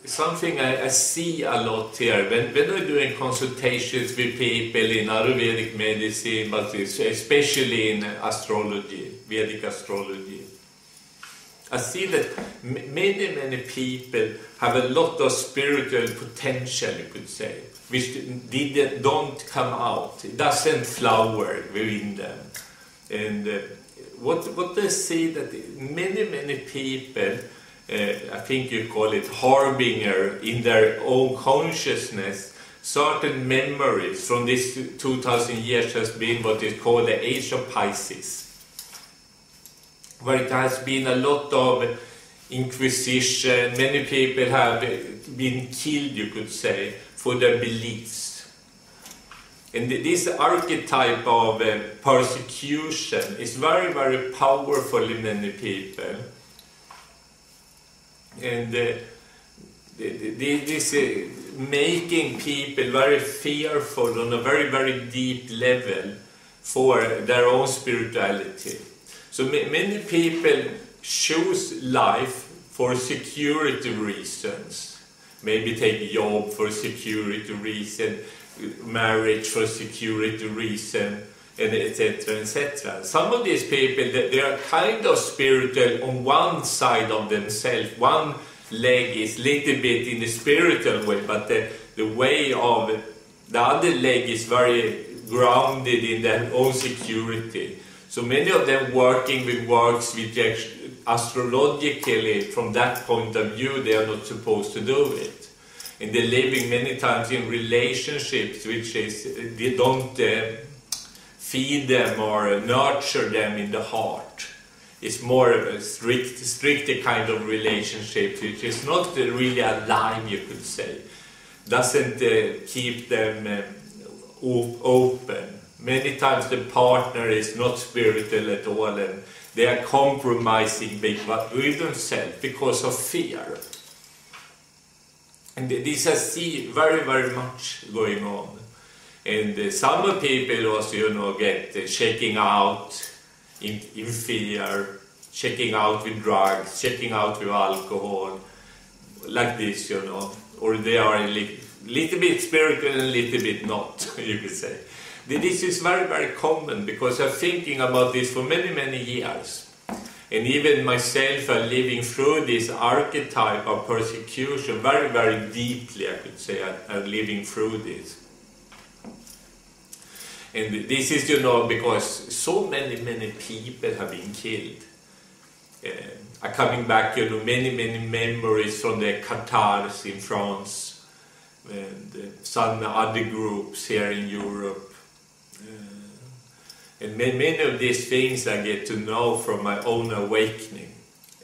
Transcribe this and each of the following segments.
something I see a lot here when I'm doing consultations with people in Ayurvedic medicine, but especially in astrology, Vedic astrology. I see that many people have a lot of spiritual potential, you could say, which don't come out. It doesn't flower within them. And what they see that many people, I think you call it harbinger in their own consciousness, certain memories from this 2000 years has been what is called the Age of Pisces, where it has been a lot of inquisition. Many people have been killed, you could say, for their beliefs. And this archetype of persecution is very powerful in many people. And this making people very fearful on a very deep level for their own spirituality. So many people choose life for security reasons. Maybe take a job for security reason, marriage for security reason, and etc. etc. Some of these people, they are kind of spiritual on one side of themselves. One leg is a little bit in the spiritual way, but the way of the other leg is very grounded in their own security. So many of them working with works which astrologically, from that point of view, they are not supposed to do it. And they're living many times in relationships which is, they don't feed them or nurture them in the heart. It's more a stricter kind of relationship which is not really alive, you could say. Doesn't keep them open. Many times the partner is not spiritual at all, and they are compromising with themselves because of fear. And this I see very much going on. And some people also, get checking out in fear, checking out with drugs, checking out with alcohol, like this, or they are a little bit spiritual and a little bit not, you could say. This is very common, because I'm thinking about this for many years. And even myself, I'm living through this archetype of persecution very deeply, I could say. I'm living through this. And this is, because so many people have been killed. Are coming back, many memories from the Qatars in France, and some other groups here in Europe. And many of these things I get to know from my own awakening.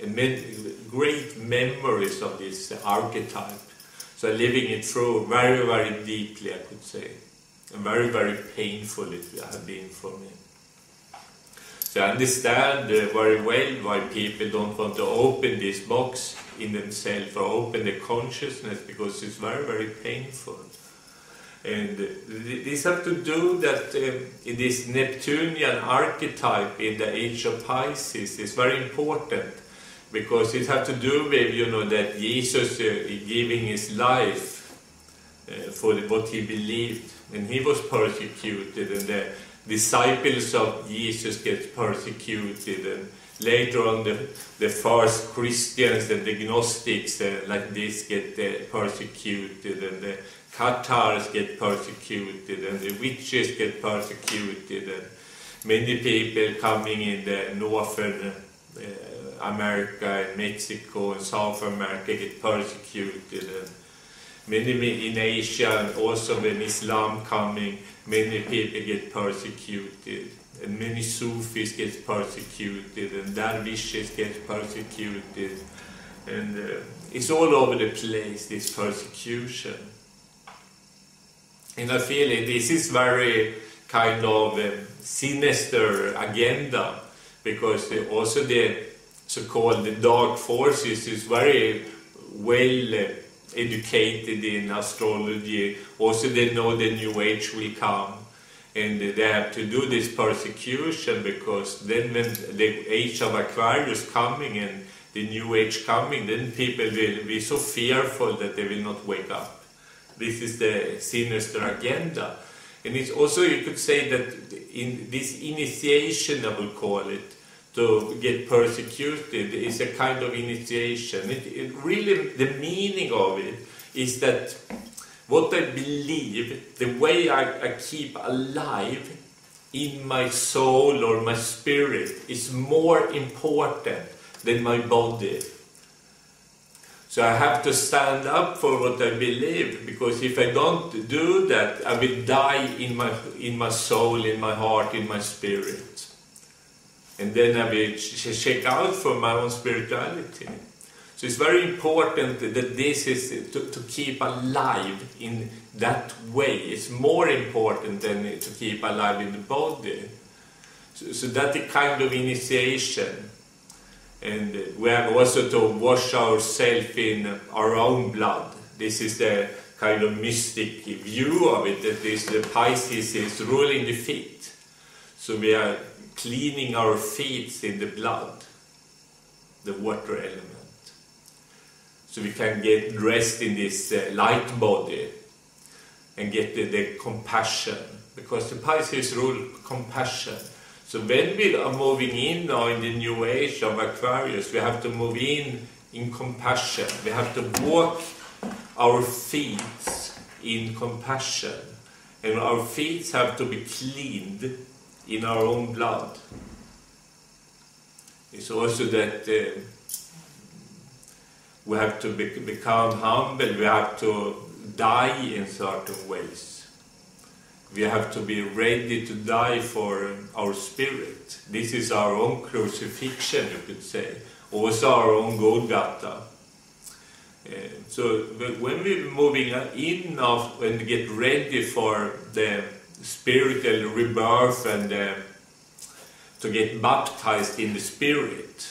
And many great memories of this archetype. So living it through very deeply, I could say. And very painful it has been for me. So I understand very well why people don't want to open this box in themselves or open the consciousness, because it's very painful. And this has to do that in this Neptunian archetype in the Age of Pisces is very important, because it has to do with, that Jesus giving his life for what he believed, and he was persecuted, and the disciples of Jesus get persecuted, and later on the first Christians and the Gnostics like this get persecuted, and the Qatars get persecuted, and the witches get persecuted, and many people coming in the northern America and Mexico and South America get persecuted, and many in Asia, and also when Islam coming, many people get persecuted, and many Sufis get persecuted, and Dervishes get persecuted, and it's all over the place, this persecution. And I feel this is very kind of sinister agenda, because also the so-called the dark forces is very well educated in astrology. Also they know the New Age will come, and they have to do this persecution, because then when the Age of Aquarius coming, and the new age coming, then people will be so fearful that they will not wake up. This is the sinister agenda. And it's also, you could say that in this initiation, I will call it, to get persecuted is a kind of initiation. It really, the meaning of it is that what I believe, the way I keep alive in my soul or my spirit is more important than my body. So I have to stand up for what I believe, because if I don't do that, I will die in my soul, in my heart, in my spirit. And then I will check out for my own spirituality. So it's very important that this is to keep alive in that way. It's more important than to keep alive in the body. So that is kind of initiation. And we have also to wash ourselves in our own blood. This is the kind of mystic view of it, that the Pisces is ruling the feet. So we are cleaning our feet in the blood, the water element. So we can get dressed in this light body and get the compassion, because the Pisces rule compassion. So when we are moving in now in the new age of Aquarius, we have to move in compassion. We have to walk our feet in compassion, and our feet have to be cleaned in our own blood. It's also that we have to become humble, we have to die in certain ways. We have to be ready to die for our spirit. This is our own crucifixion, you could say. Also our own Golgotha. So when we're moving in now and get ready for the spiritual rebirth and to get baptized in the spirit,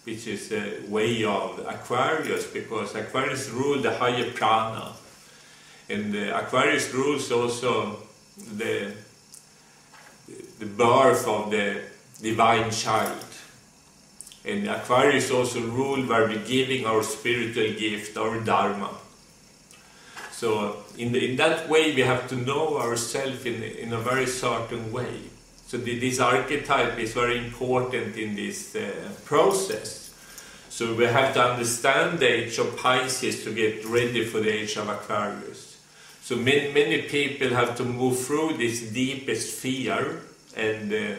which is the way of Aquarius, because Aquarius rules the higher prana. And Aquarius rules also the birth of the divine child. And Aquarius also rule where we're giving our spiritual gift, our dharma. So in that way we have to know ourselves in a very certain way. So this archetype is very important in this process. So we have to understand the age of Pisces to get ready for the age of Aquarius. So many people have to move through this deepest fear and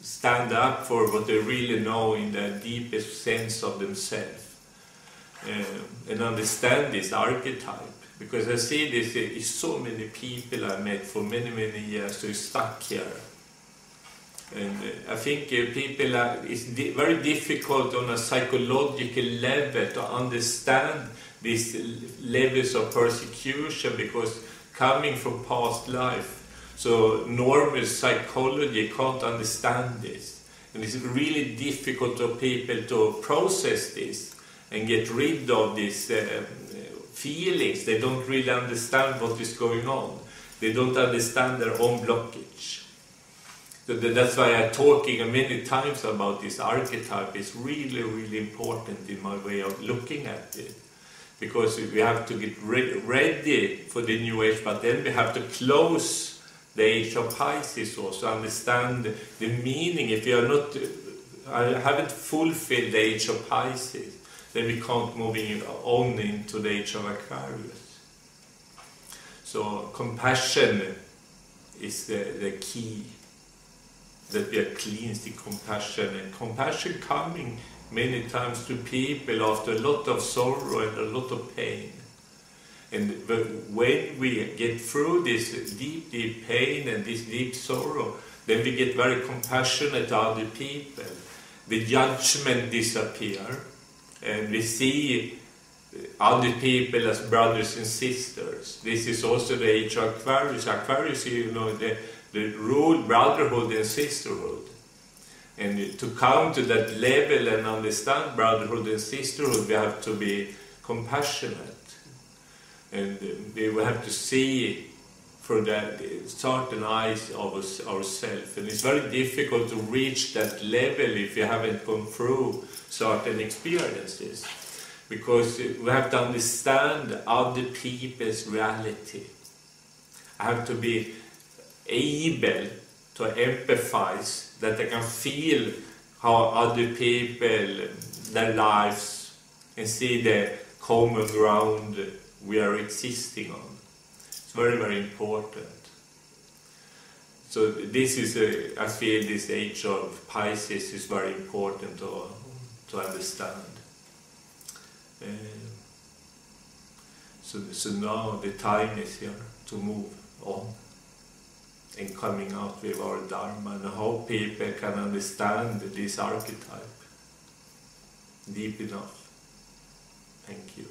stand up for what they really know in the deepest sense of themselves. And understand this archetype. Because I see this is so many people I met for many years who are stuck here. And I think it's very difficult on a psychological level to understand these levels of persecution, because coming from past life, so normal psychology can't understand this. And it's really difficult for people to process this and get rid of these feelings. They don't really understand what is going on. They don't understand their own blockage. So that's why I'm talking many times about this archetype. It's really important in my way of looking at it. Because we have to get ready for the new age, but then we have to close the age of Pisces also, understand the meaning. If we are not, I haven't fulfilled the age of Pisces, then we can't move on into the age of Aquarius. So compassion is the key, that we are cleansed in compassion, and compassion coming many times to people after a lot of sorrow and a lot of pain. And when we get through this deep pain and this deep sorrow, then we get very compassionate to other people. The judgment disappears, and we see other people as brothers and sisters. This is also the age of Aquarius. Aquarius, you know, the rule brotherhood and sisterhood. And to come to that level and understand brotherhood and sisterhood, we have to be compassionate. And we will have to see for that certain eyes of ourselves, and it's very difficult to reach that level if you haven't gone through certain experiences, because we have to understand other people's reality. I have to be able to empathize, that I can feel how other people, their lives, and see the common ground we are existing on. It's very, very important. So this is, I feel this age of Pisces is very important to understand. So now the time is here to move on and coming out with our Dharma, and I hope people can understand this archetype deep enough. Thank you.